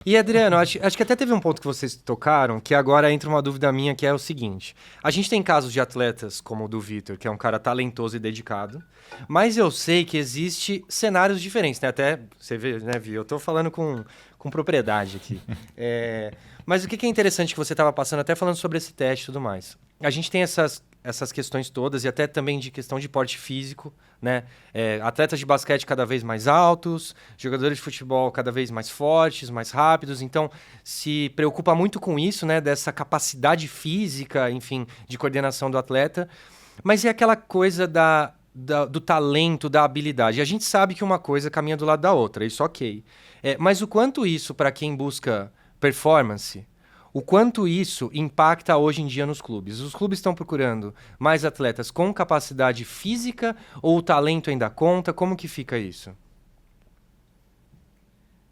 E Adriano, acho que até teve um ponto que vocês tocaram, que agora entra uma dúvida minha, que é o seguinte. A gente tem casos de atletas como o do Vitor, que é um cara talentoso e dedicado, mas eu sei que existe cenários diferentes, né? Até, você vê, né, Vi? Eu tô falando com propriedade aqui. Mas o que é interessante que você estava passando, até falando sobre esse teste e tudo mais. A gente tem essas questões todas, e até também de questão de porte físico, né? Atletas de basquete cada vez mais altos, jogadores de futebol cada vez mais fortes, mais rápidos. Então, se preocupa muito com isso, né? Dessa capacidade física, enfim, de coordenação do atleta. Mas e aquela coisa do talento, da habilidade? A gente sabe que uma coisa caminha do lado da outra, isso ok. Mas o quanto isso, para quem busca performance, o quanto isso impacta hoje em dia nos clubes? Os clubes estão procurando mais atletas com capacidade física ou o talento ainda conta? Como que fica isso?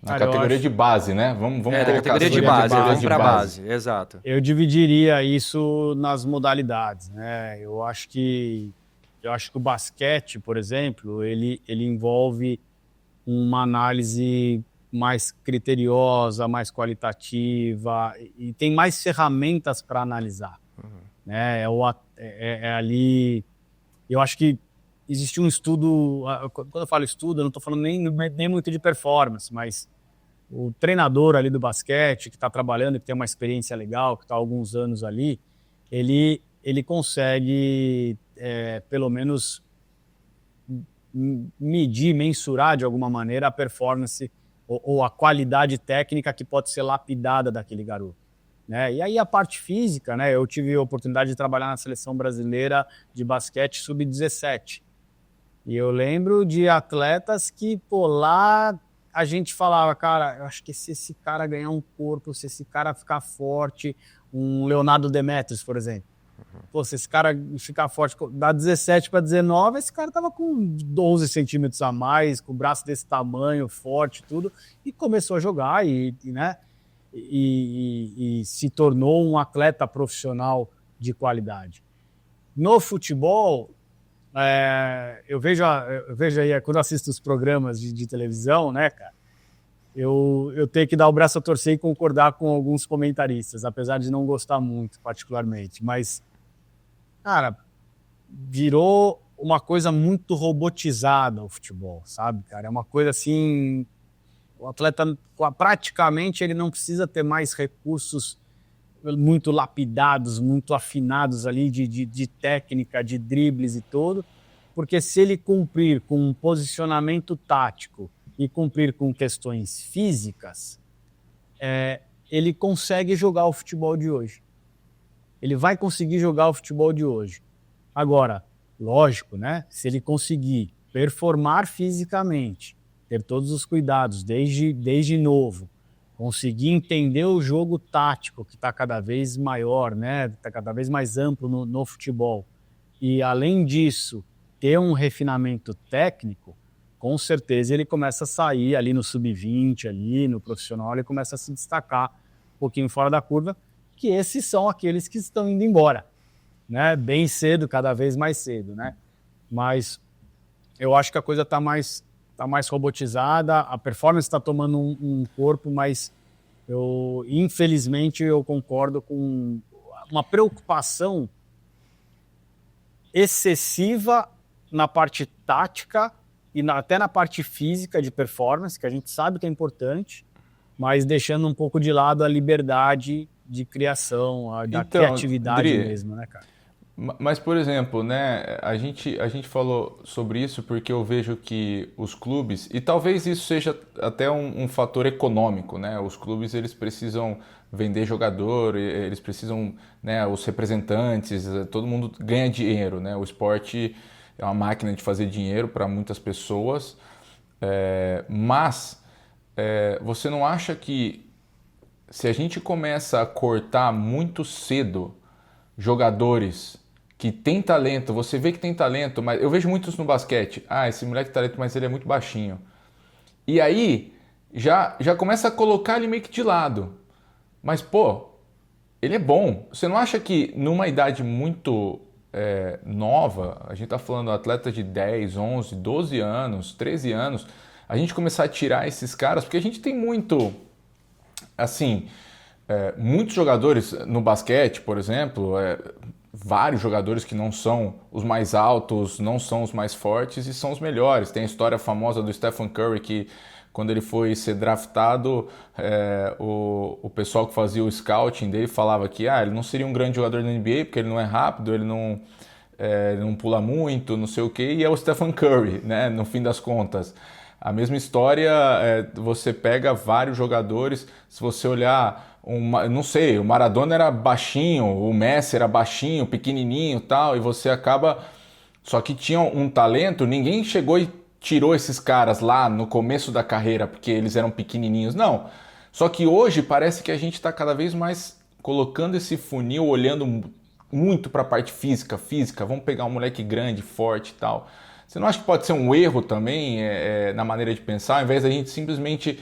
Na Cara, eu categoria de acho. base, né? Vamos Da colocar categoria de assim, na base, categoria vamos de para base. base, exato. Eu dividiria isso nas modalidades, né? Eu acho que o basquete, por exemplo, ele envolve uma análise mais criteriosa, mais qualitativa e tem mais ferramentas para analisar, né? Ali, eu acho que existe um estudo. Quando eu falo estudo, eu não estou falando nem muito de performance, mas o treinador ali do basquete, que está trabalhando, que tem uma experiência legal, que está há alguns anos ali, ele consegue, pelo menos, medir, mensurar de alguma maneira a performance ou a qualidade técnica que pode ser lapidada daquele garoto, né? E aí a parte física, né? Eu tive a oportunidade de trabalhar na seleção brasileira de basquete sub-17. E eu lembro de atletas que, pô, lá a gente falava, cara, eu acho que se esse cara ganhar um corpo, se esse cara ficar forte, um Leonardo Demetrius, por exemplo. Pô, se esse cara ficar forte, da 17 para 19, esse cara tava com 12 centímetros a mais, com o braço desse tamanho, forte, tudo, e começou a jogar né, e se tornou um atleta profissional de qualidade. No futebol, eu vejo aí, quando eu assisto os programas de televisão, né, cara, eu tenho que dar o braço a torcer e concordar com alguns comentaristas, apesar de não gostar muito, particularmente. Mas, cara, virou uma coisa muito robotizada o futebol, sabe, cara? É uma coisa assim, o atleta praticamente ele não precisa ter mais recursos muito lapidados, muito afinados ali de técnica, de dribles e tudo, porque se ele cumprir com um posicionamento tático e cumprir com questões físicas, ele consegue jogar o futebol de hoje. Ele vai conseguir jogar o futebol de hoje. Agora, lógico, né? Se ele conseguir performar fisicamente, ter todos os cuidados desde novo, conseguir entender o jogo tático, que está cada vez maior, né? Está cada vez mais amplo no futebol. E, além disso, ter um refinamento técnico, com certeza ele começa a sair ali no sub-20, ali no profissional, ele começa a se destacar um pouquinho fora da curva, que esses são aqueles que estão indo embora, né? Bem cedo, cada vez mais cedo, né? Mas eu acho que a coisa está mais robotizada, a performance está tomando um corpo, mas infelizmente eu concordo com uma preocupação excessiva na parte tática e até na parte física de performance, que a gente sabe que é importante, mas deixando um pouco de lado a liberdade de criação, da criatividade Dri, mesmo, né, cara? mas, por exemplo, né, a gente falou sobre isso porque eu vejo que os clubes, e talvez isso seja até um fator econômico, né? Os clubes eles precisam vender jogador, eles precisam, né, os representantes, todo mundo ganha dinheiro, né? O esporte é uma máquina de fazer dinheiro para muitas pessoas, mas você não acha que se a gente começa a cortar muito cedo jogadores que têm talento, você vê que tem talento, mas eu vejo muitos no basquete. Ah, esse moleque tem talento, mas ele é muito baixinho. E aí já começa a colocar ele meio que de lado. Mas, pô, ele é bom. Você não acha que numa idade muito nova, a gente tá falando atleta de 10, 11, 12 anos, 13 anos, a gente começar a tirar esses caras, porque a gente tem muito assim, muitos jogadores no basquete, por exemplo, vários jogadores que não são os mais altos, não são os mais fortes e são os melhores. Tem a história famosa do Stephen Curry que quando ele foi ser draftado, o pessoal que fazia o scouting dele falava que ele não seria um grande jogador da NBA porque ele não é rápido, ele não pula muito, não sei o quê, e é o Stephen Curry, né, no fim das contas. A mesma história, você pega vários jogadores, se você olhar, não sei, o Maradona era baixinho, o Messi era baixinho, pequenininho e tal, e você acaba... Só que tinha um talento, ninguém chegou e tirou esses caras lá no começo da carreira porque eles eram pequenininhos, não. Só que hoje parece que a gente está cada vez mais colocando esse funil, olhando muito para a parte física, vamos pegar um moleque grande, forte e tal. Você não acha que pode ser um erro também na maneira de pensar, ao invés da gente simplesmente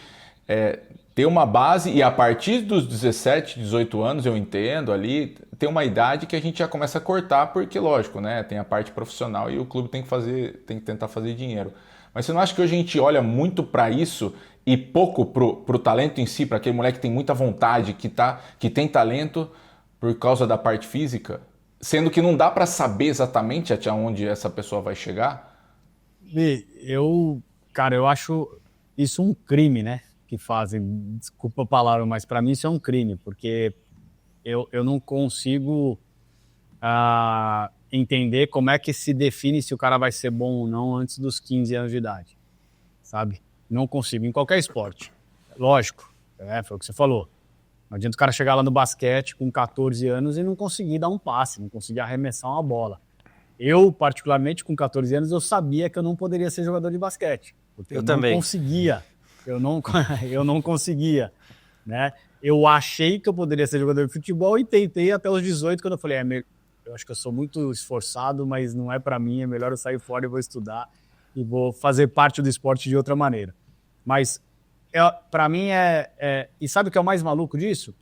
ter uma base e a partir dos 17, 18 anos, eu entendo ali, ter uma idade que a gente já começa a cortar, porque lógico, né, tem a parte profissional e o clube tem que tentar fazer dinheiro. Mas você não acha que hoje a gente olha muito para isso e pouco pro talento em si, para aquele moleque que tem muita vontade, que tem talento por causa da parte física? Sendo que não dá para saber exatamente até onde essa pessoa vai chegar? Cara, eu acho isso um crime, né? Que fazem, desculpa a palavra, mas para mim isso é um crime, porque eu não consigo entender como é que se define se o cara vai ser bom ou não antes dos 15 anos de idade, sabe? Não consigo, em qualquer esporte. Lógico, foi o que você falou. Não adianta o cara chegar lá no basquete com 14 anos e não conseguir dar um passe, não conseguir arremessar uma bola. Eu, particularmente, com 14 anos, eu sabia que eu não poderia ser jogador de basquete. Porque eu também não conseguia. Eu não conseguia, né? Eu achei que eu poderia ser jogador de futebol e tentei até os 18, quando eu falei, eu acho que eu sou muito esforçado, mas não é para mim, é melhor eu sair fora e vou estudar e vou fazer parte do esporte de outra maneira. Mas, para mim, e sabe o que é o mais maluco disso?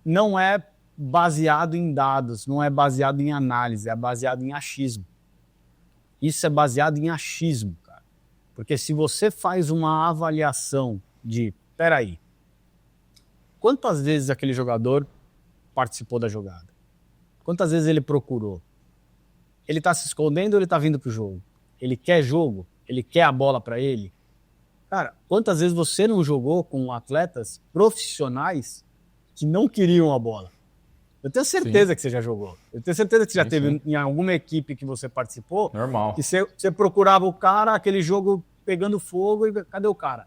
Não é baseado em dados, não é baseado em análise, é baseado em achismo. Isso é baseado em achismo, cara. Porque se você faz uma avaliação de, peraí, quantas vezes aquele jogador participou da jogada? Quantas vezes ele procurou? Ele está se escondendo ou ele está vindo pro jogo? Ele quer jogo? Ele quer a bola para ele? Cara, quantas vezes você não jogou com atletas profissionais que não queriam a bola? Eu tenho certeza que você já jogou. Eu tenho certeza que você já teve em alguma equipe que você participou. Normal. Que você procurava o cara, aquele jogo pegando fogo e cadê o cara?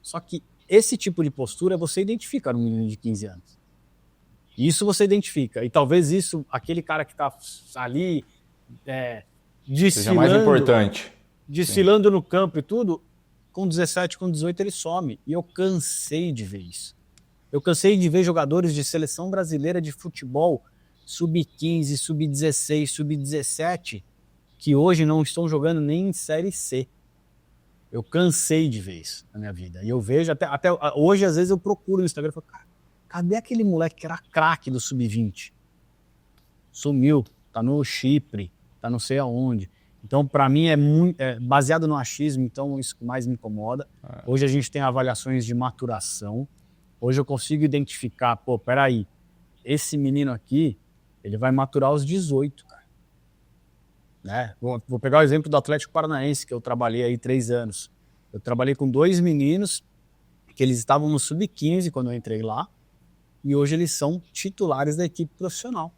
Só que esse tipo de postura você identifica num menino de 15 anos. Isso você identifica. E talvez isso, aquele cara que está ali desfilando, seja mais importante. Desfilando no campo e tudo, com 17, com 18 ele some. E eu cansei de ver isso. Eu cansei de ver jogadores de seleção brasileira de futebol sub-15, sub-16, sub-17 que hoje não estão jogando nem em Série C. Eu cansei de ver isso na minha vida. E eu vejo, até hoje, às vezes eu procuro no Instagram e falo, cara, cadê aquele moleque que era craque do sub-20? Sumiu, tá no Chipre, tá não sei aonde. Então, para mim, é baseado no achismo, então isso que mais me incomoda. Hoje a gente tem avaliações de maturação. Hoje eu consigo identificar, peraí, esse menino aqui, ele vai maturar aos 18, cara. Né? Vou pegar o exemplo do Atlético Paranaense, que eu trabalhei aí 3 anos. Eu trabalhei com 2 meninos, que eles estavam no sub-15 quando eu entrei lá, e hoje eles são titulares da equipe profissional.